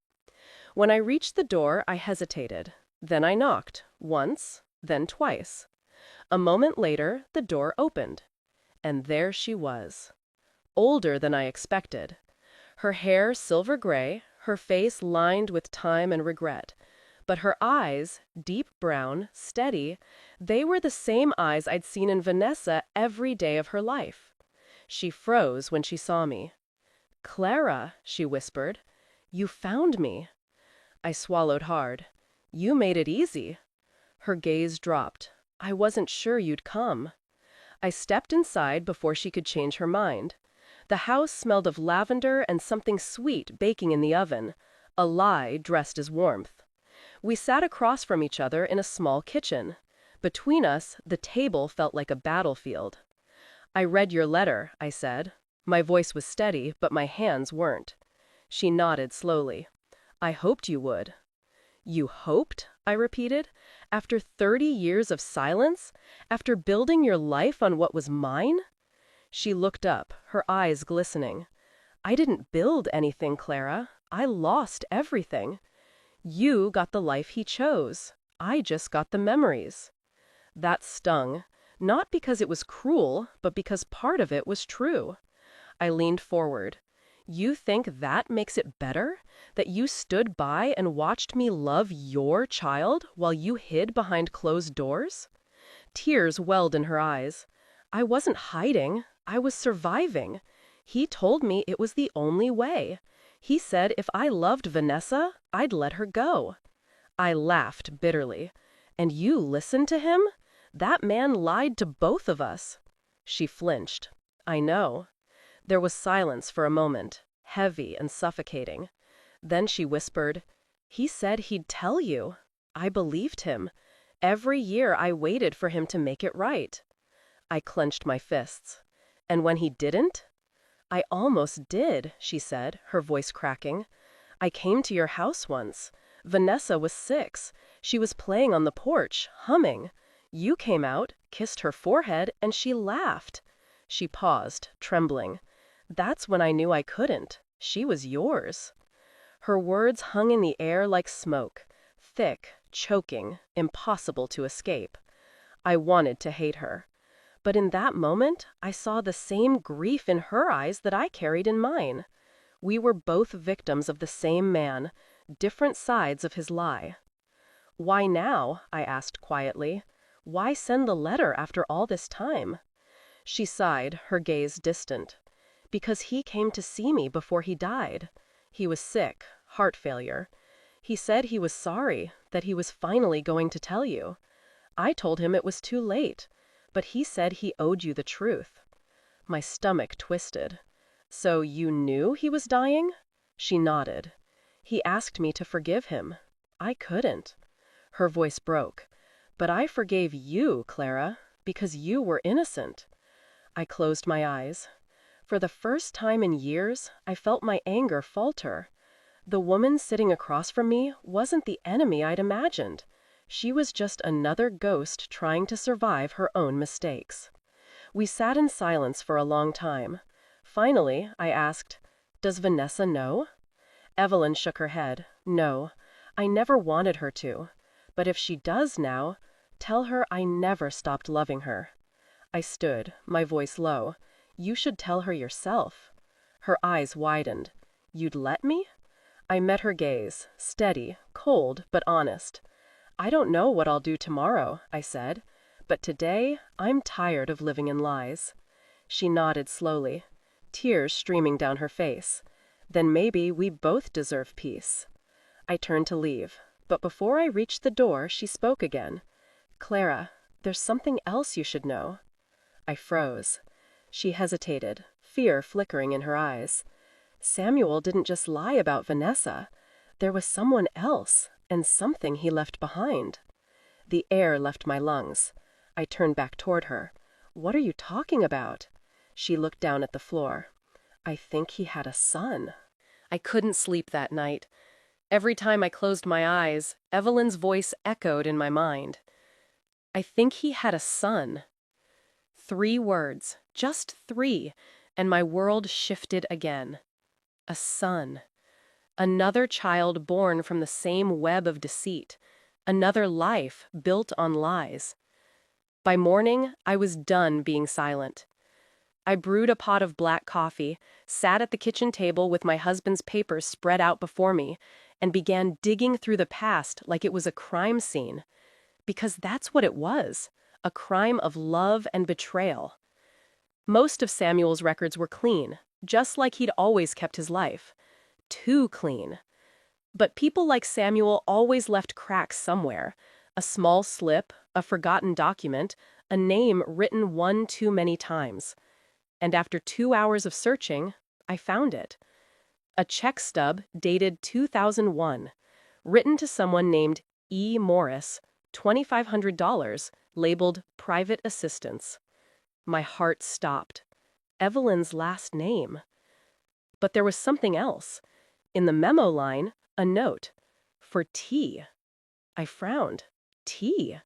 When I reached the door, I hesitated. Then I knocked, once, then twice. A moment later, the door opened. And there she was. Older than I expected. Her hair silver gray, her face lined with time and regret. But her eyes, deep brown, steady, they were the same eyes I'd seen in Vanessa every day of her life. She froze when she saw me. "Clara," she whispered, "you found me." I swallowed hard. "You made it easy." Her gaze dropped. "I wasn't sure you'd come." I stepped inside before she could change her mind. The house smelled of lavender and something sweet baking in the oven, a lie dressed as warmth. We sat across from each other in a small kitchen. Between us, the table felt like a battlefield. "I read your letter," I said. My voice was steady, but my hands weren't. She nodded slowly. "I hoped you would." "You hoped?" I repeated. "After 30 years of silence? After building your life on what was mine?" She looked up, her eyes glistening. "I didn't build anything, Clara. I lost everything. You got the life he chose. I just got the memories." That stung, not because it was cruel, but because part of it was true. I leaned forward. "You think that makes it better? That you stood by and watched me love your child while you hid behind closed doors?" Tears welled in her eyes. "I wasn't hiding. I was surviving. He told me it was the only way. He said if I loved Vanessa, I'd let her go." I laughed bitterly. "And you listened to him? That man lied to both of us." She flinched. "I know." There was silence for a moment, heavy and suffocating. Then she whispered, "He said he'd tell you. I believed him. Every year I waited for him to make it right." I clenched my fists. "And when he didn't?" "I almost did," she said, her voice cracking. "I came to your house once. Vanessa was 6. She was playing on the porch, humming. You came out, kissed her forehead, and she laughed." She paused, trembling. "That's when I knew I couldn't. She was yours." Her words hung in the air like smoke, thick, choking, impossible to escape. I wanted to hate her. But in that moment, I saw the same grief in her eyes that I carried in mine. We were both victims of the same man, different sides of his lie. "Why now?" I asked quietly. "Why send the letter after all this time?" She sighed, her gaze distant. "Because he came to see me before he died. He was sick, heart failure. He said he was sorry, that he was finally going to tell you. I told him it was too late, but he said he owed you the truth." My stomach twisted. "So you knew he was dying?" She nodded. "He asked me to forgive him. I couldn't." Her voice broke. "But I forgave you, Clara, because you were innocent." I closed my eyes. For the first time in years, I felt my anger falter. The woman sitting across from me wasn't the enemy I'd imagined. She was just another ghost trying to survive her own mistakes. We sat in silence for a long time. Finally, I asked, "Does Vanessa know?" Evelyn shook her head. "No, I never wanted her to. But if she does now, tell her I never stopped loving her." I stood, my voice low. "You should tell her yourself." Her eyes widened. "You'd let me?" I met her gaze, steady, cold, but honest. "I don't know what I'll do tomorrow," I said. "But today, I'm tired of living in lies." She nodded slowly, tears streaming down her face. "Then maybe we both deserve peace." I turned to leave, but before I reached the door, she spoke again. "Clara, there's something else you should know." I froze. She hesitated, fear flickering in her eyes. Samuel didn't just lie about Vanessa. There was someone else, and something he left behind. The air left my lungs. I turned back toward her. "What are you talking about?" She looked down at the floor. "I think he had a son." I couldn't sleep that night. Every time I closed my eyes, Evelyn's voice echoed in my mind. "I think he had a son." 3 words, just 3, and my world shifted again. A son. Another child born from the same web of deceit. Another life built on lies. By morning, I was done being silent. I brewed a pot of black coffee, sat at the kitchen table with my husband's papers spread out before me, and began digging through the past like it was a crime scene. Because that's what it was, a crime of love and betrayal. Most of Samuel's records were clean, just like he'd always kept his life. Too clean. But people like Samuel always left cracks somewhere. A small slip, a forgotten document, a name written one too many times. And after 2 hours of searching, I found it. A check stub dated 2001, written to someone named E. Morris, $2,500, labeled Private Assistance. My heart stopped. Evelyn's last name. But there was something else. In the memo line, a note. For T. I frowned. T.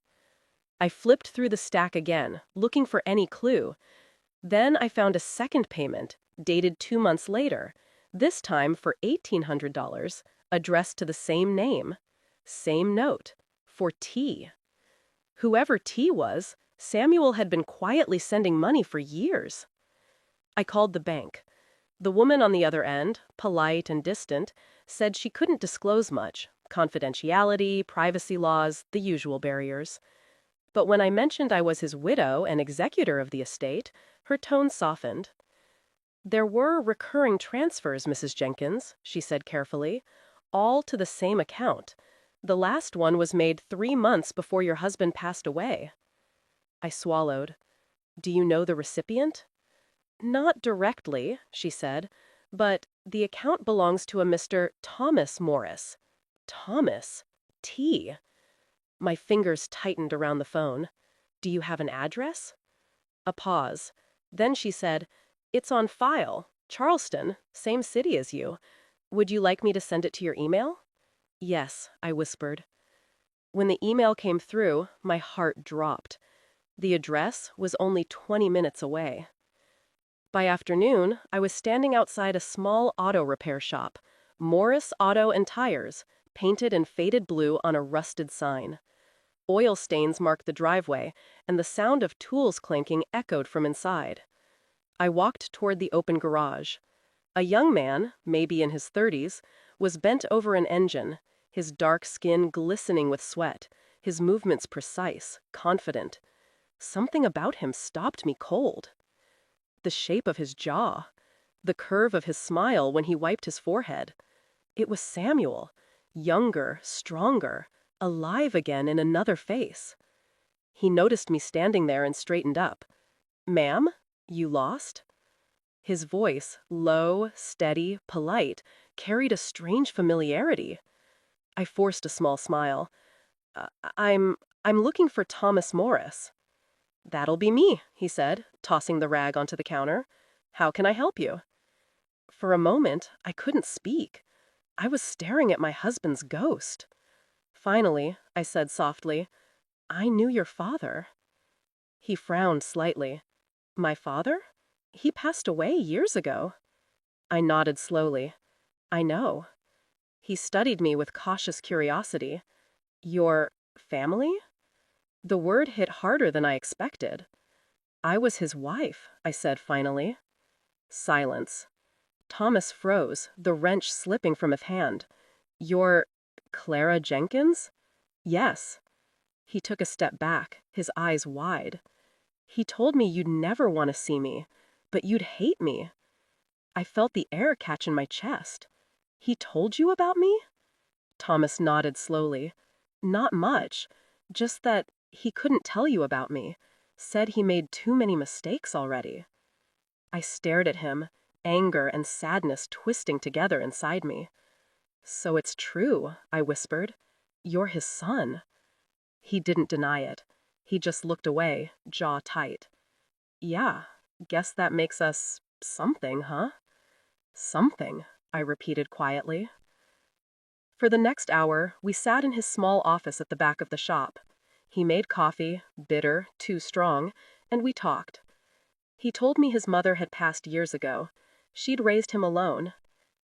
I flipped through the stack again, looking for any clue. Then I found a second payment, dated 2 months later, this time for $1,800, addressed to the same name. Same note. For T. Whoever T was, Samuel had been quietly sending money for years. I called the bank. The woman on the other end, polite and distant, said she couldn't disclose much. Confidentiality, privacy laws, the usual barriers. But when I mentioned I was his widow and executor of the estate, her tone softened. "There were recurring transfers, Mrs. Jenkins," she said carefully, "all to the same account. The last one was made 3 months before your husband passed away." I swallowed. "Do you know the recipient?" "Not directly," she said, "but the account belongs to a Mr. Thomas Morris." Thomas? T. My fingers tightened around the phone. "Do you have an address?" A pause. Then she said, "It's on file. Charleston, same city as you. Would you like me to send it to your email?" "Yes," I whispered. When the email came through, my heart dropped. The address was only 20 minutes away. By afternoon, I was standing outside a small auto repair shop, Morris Auto and Tires, painted in faded blue on a rusted sign. Oil stains marked the driveway, and the sound of tools clanking echoed from inside. I walked toward the open garage. A young man, maybe in his 30s, was bent over an engine, his dark skin glistening with sweat, his movements precise, confident. Something about him stopped me cold. The shape of his jaw, the curve of his smile when he wiped his forehead. It was Samuel, younger, stronger, alive again in another face. He noticed me standing there and straightened up. "Ma'am, you lost?" His voice, low, steady, polite, carried a strange familiarity. I forced a small smile. I'm looking for Thomas Morris." "That'll be me," he said, tossing the rag onto the counter. "How can I help you?" For a moment, I couldn't speak. I was staring at my husband's ghost. Finally, I said softly, "I knew your father." He frowned slightly. "My father? He passed away years ago." I nodded slowly. "I know." He studied me with cautious curiosity. "Your family?" The word hit harder than I expected. "I was his wife," I said finally. Silence. Thomas froze, the wrench slipping from his hand. "You're Clara Jenkins?" "Yes." He took a step back, his eyes wide. "He told me you'd never want to see me, but you'd hate me." I felt the air catch in my chest. "He told you about me?" Thomas nodded slowly. "Not much. Just that he couldn't tell you about me. Said he made too many mistakes already." I stared at him, anger and sadness twisting together inside me. "So it's true," I whispered. "You're his son." He didn't deny it. He just looked away, jaw tight. "Yeah, guess that makes us something, huh?" "Something," I repeated quietly. For the next hour, we sat in his small office at the back of the shop. He made coffee, bitter, too strong, and we talked. He told me his mother had passed years ago. She'd raised him alone.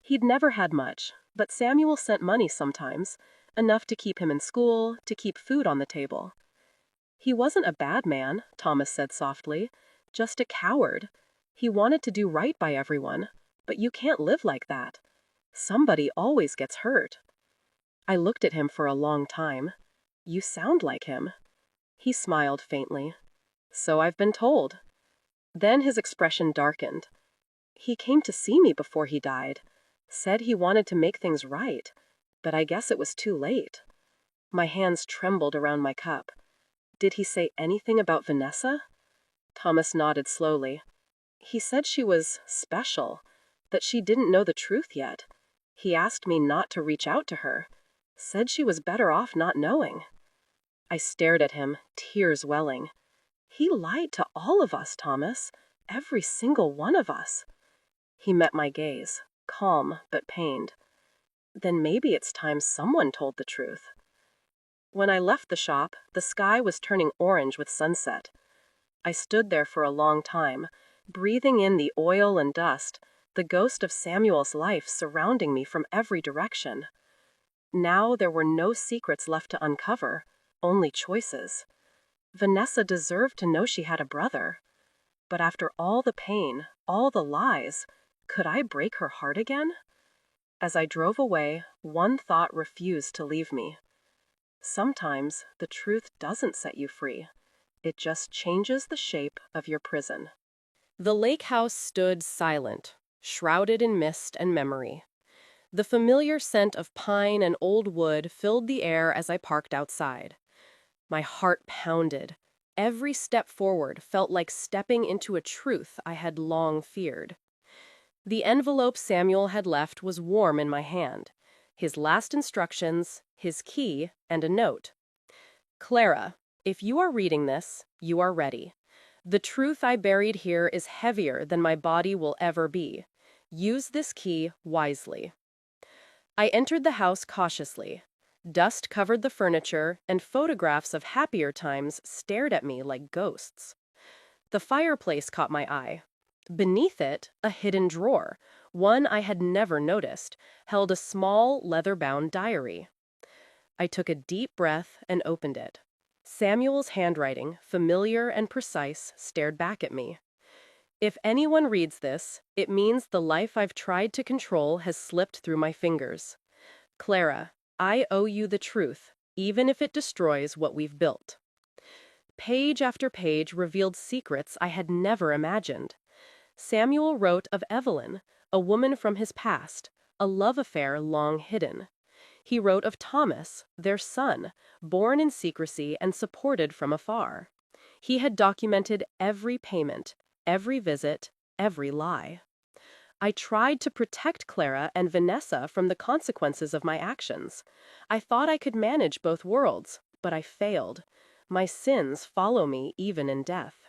He'd never had much, but Samuel sent money sometimes, enough to keep him in school, to keep food on the table. "He wasn't a bad man," Thomas said softly, "just a coward. He wanted to do right by everyone, but you can't live like that. Somebody always gets hurt." I looked at him for a long time. "You sound like him." He smiled faintly. "So I've been told." Then his expression darkened. "He came to see me before he died. Said he wanted to make things right, but I guess it was too late." My hands trembled around my cup. "Did he say anything about Vanessa?" Thomas nodded slowly. "He said she was special, that she didn't know the truth yet. He asked me not to reach out to her. Said she was better off not knowing." I stared at him, tears welling. "He lied to all of us, Thomas. Every single one of us." He met my gaze, calm but pained. "Then maybe it's time someone told the truth." When I left the shop, the sky was turning orange with sunset. I stood there for a long time, breathing in the oil and dust, the ghost of Samuel's life surrounding me from every direction. Now there were no secrets left to uncover, only choices. Vanessa deserved to know she had a brother. But after all the pain, all the lies, could I break her heart again? As I drove away, one thought refused to leave me. Sometimes the truth doesn't set you free. It just changes the shape of your prison. The lake house stood silent, shrouded in mist and memory. The familiar scent of pine and old wood filled the air as I parked outside. My heart pounded. Every step forward felt like stepping into a truth I had long feared. The envelope Samuel had left was warm in my hand. His last instructions, his key, and a note. "Clara, if you are reading this, you are ready. The truth I buried here is heavier than my body will ever be. Use this key wisely." I entered the house cautiously. Dust covered the furniture, and photographs of happier times stared at me like ghosts. The fireplace caught my eye. Beneath it, a hidden drawer, one I had never noticed, held a small, leather-bound diary. I took a deep breath and opened it. Samuel's handwriting, familiar and precise, stared back at me. "If anyone reads this, it means the life I've tried to control has slipped through my fingers. Clara, I owe you the truth, even if it destroys what we've built." Page after page revealed secrets I had never imagined. Samuel wrote of Evelyn, a woman from his past, a love affair long hidden. He wrote of Thomas, their son, born in secrecy and supported from afar. He had documented every payment, every visit, every lie. I tried to protect Clara and Vanessa from the consequences of my actions. I thought I could manage both worlds, but I failed. My sins follow me even in death.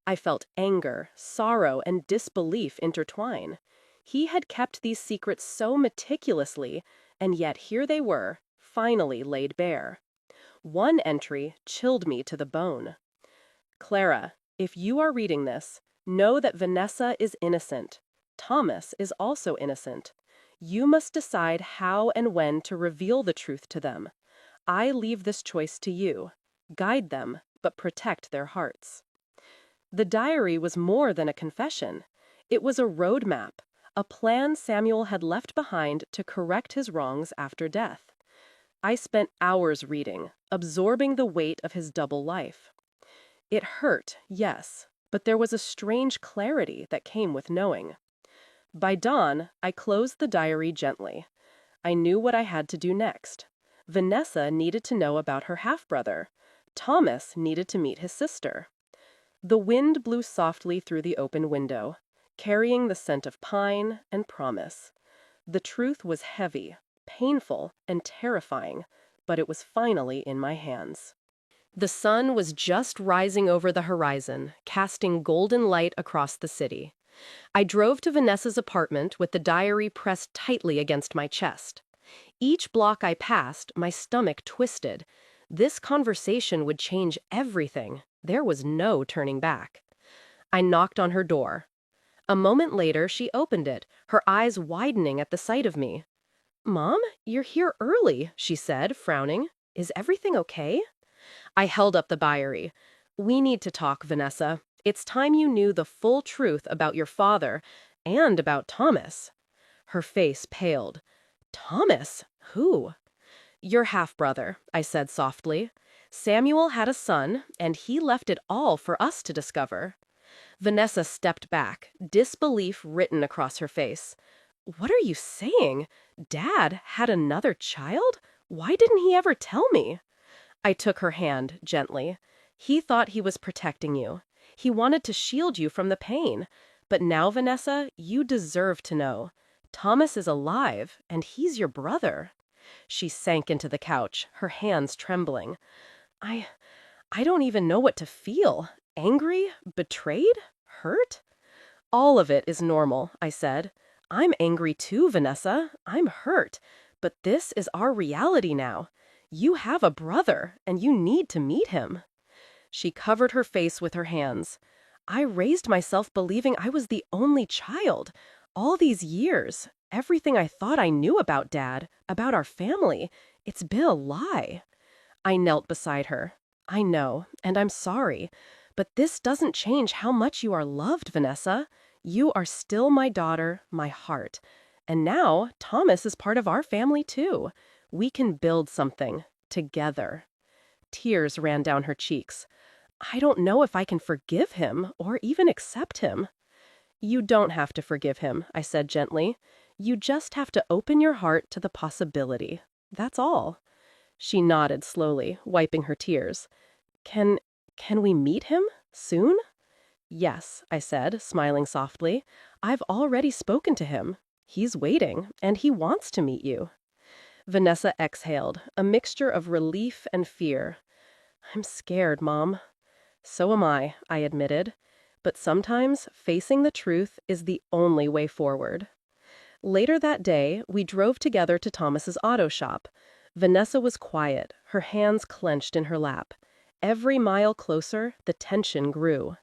I felt anger, sorrow, and disbelief intertwine. He had kept these secrets so meticulously, and yet here they were, finally laid bare. One entry chilled me to the bone. Clara, if you are reading this, know that Vanessa is innocent. Thomas is also innocent. You must decide how and when to reveal the truth to them. I leave this choice to you. Guide them, but protect their hearts. The diary was more than a confession. It was a roadmap, a plan Samuel had left behind to correct his wrongs after death. I spent hours reading, absorbing the weight of his double life. It hurt, yes, but there was a strange clarity that came with knowing. By dawn, I closed the diary gently. I knew what I had to do next. Vanessa needed to know about her half-brother. Thomas needed to meet his sister. The wind blew softly through the open window, carrying the scent of pine and promise. The truth was heavy, painful, and terrifying, but it was finally in my hands. The sun was just rising over the horizon, casting golden light across the city. I drove to Vanessa's apartment with the diary pressed tightly against my chest. Each block I passed, my stomach twisted. This conversation would change everything. There was no turning back. I knocked on her door. A moment later, she opened it, her eyes widening at the sight of me. "Mom, you're here early," she said, frowning. "Is everything okay?" I held up the diary. "We need to talk, Vanessa. It's time you knew the full truth about your father and about Thomas." Her face paled. "Thomas? Who?" "Your half-brother," I said softly. "Samuel had a son, and he left it all for us to discover." Vanessa stepped back, disbelief written across her face. "What are you saying? Dad had another child? Why didn't he ever tell me?" I took her hand gently. "He thought he was protecting you. He wanted to shield you from the pain. But now, Vanessa, you deserve to know. Thomas is alive, and he's your brother." She sank into the couch, her hands trembling. I don't even know what to feel. Angry? Betrayed? Hurt? "All of it is normal," I said. "I'm angry too, Vanessa. I'm hurt. But this is our reality now. You have a brother, and you need to meet him." She covered her face with her hands. "I raised myself believing I was the only child. All these years, everything I thought I knew about Dad, about our family, it's been a lie." I knelt beside her. "I know, and I'm sorry. But this doesn't change how much you are loved, Vanessa. You are still my daughter, my heart. And now, Thomas is part of our family too. We can build something, together." Tears ran down her cheeks. "I don't know if I can forgive him, or even accept him." "You don't have to forgive him," I said gently. "You just have to open your heart to the possibility. That's all." She nodded slowly, wiping her tears. Can we meet him? Soon?" "Yes," I said, smiling softly. "I've already spoken to him. He's waiting, and he wants to meet you." Vanessa exhaled, a mixture of relief and fear. "I'm scared, Mom." "So am I admitted. But sometimes facing the truth is the only way forward." Later that day, we drove together to Thomas's auto shop. Vanessa was quiet, her hands clenched in her lap. Every mile closer, the tension grew.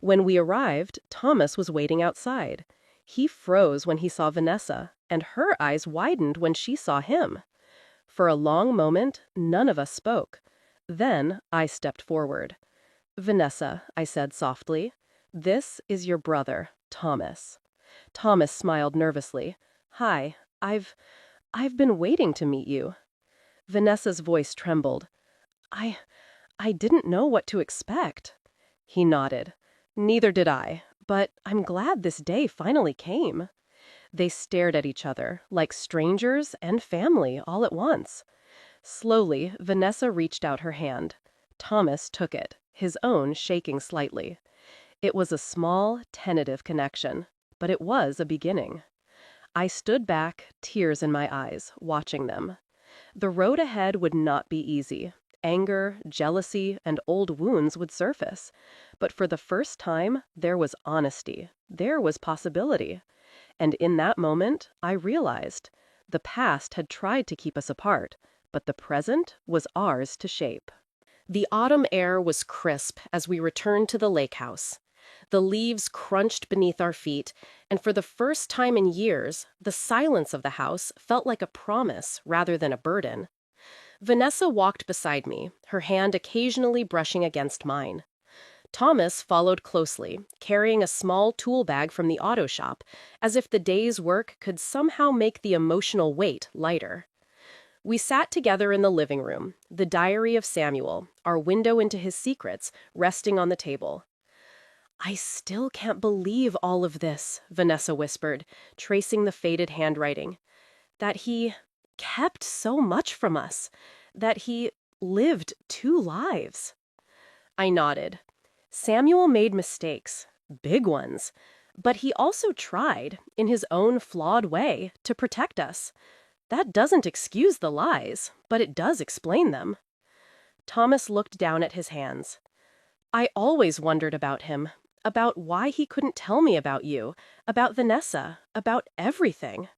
When we arrived, Thomas was waiting outside. He froze when he saw Vanessa, and her eyes widened when she saw him. For a long moment, none of us spoke. Then I stepped forward. "Vanessa," I said softly, "this is your brother, Thomas." Thomas smiled nervously. "Hi, I've been waiting to meet you." Vanessa's voice trembled. I didn't know what to expect." He nodded. "Neither did I, but I'm glad this day finally came." They stared at each other, like strangers and family all at once. Slowly, Vanessa reached out her hand. Thomas took it, his own shaking slightly. It was a small, tentative connection, but it was a beginning. I stood back, tears in my eyes, watching them. The road ahead would not be easy. Anger, jealousy, and old wounds would surface. But for the first time, there was honesty. There was possibility. And in that moment, I realized the past had tried to keep us apart, but the present was ours to shape. The autumn air was crisp as we returned to the lake house. The leaves crunched beneath our feet, and for the first time in years, the silence of the house felt like a promise rather than a burden. Vanessa walked beside me, her hand occasionally brushing against mine. Thomas followed closely, carrying a small tool bag from the auto shop, as if the day's work could somehow make the emotional weight lighter. We sat together in the living room, the diary of Samuel, our window into his secrets, resting on the table. "I still can't believe all of this," Vanessa whispered, tracing the faded handwriting. "That he kept so much from us. That he lived 2 lives." I nodded. Samuel made mistakes, big ones, but he also tried, in his own flawed way, to protect us. That doesn't excuse the lies, but it does explain them. Thomas looked down at his hands. "I always wondered about him, about why he couldn't tell me about you, about Vanessa, about everything."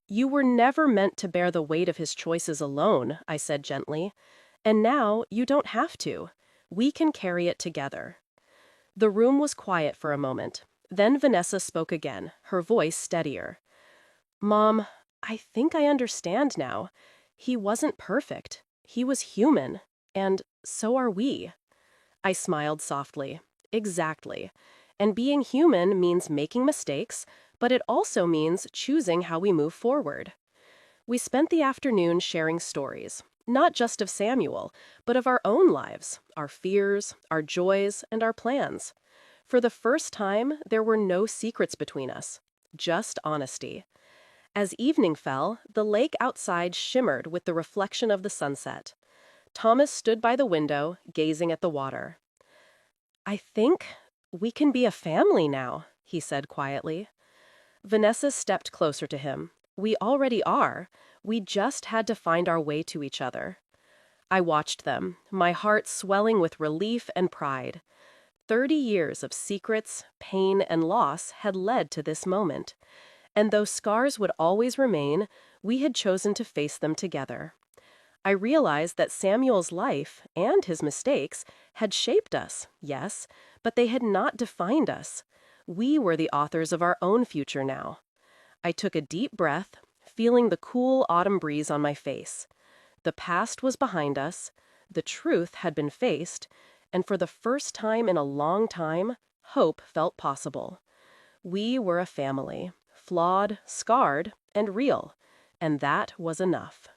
"You were never meant to bear the weight of his choices alone," I said gently. "And now you don't have to. We can carry it together." The room was quiet for a moment. Then Vanessa spoke again, her voice steadier. "Mom, I think I understand now. He wasn't perfect. He was human. And so are we." I smiled softly. Exactly. And being human means making mistakes, but it also means choosing how we move forward. We spent the afternoon sharing stories, not just of Samuel, but of our own lives, our fears, our joys, and our plans. For the first time, there were no secrets between us, just honesty. As evening fell, the lake outside shimmered with the reflection of the sunset. Thomas stood by the window, gazing at the water. "I think we can be a family now," he said quietly. Vanessa stepped closer to him. "We already are. We just had to find our way to each other." I watched them, my heart swelling with relief and pride. 30 years of secrets, pain, and loss had led to this moment. And though scars would always remain, we had chosen to face them together. I realized that Samuel's life, and his mistakes, had shaped us, yes, but they had not defined us. We were the authors of our own future now. I took a deep breath, feeling the cool autumn breeze on my face. The past was behind us, the truth had been faced, and for the first time in a long time, hope felt possible. We were a family, flawed, scarred, and real, and that was enough.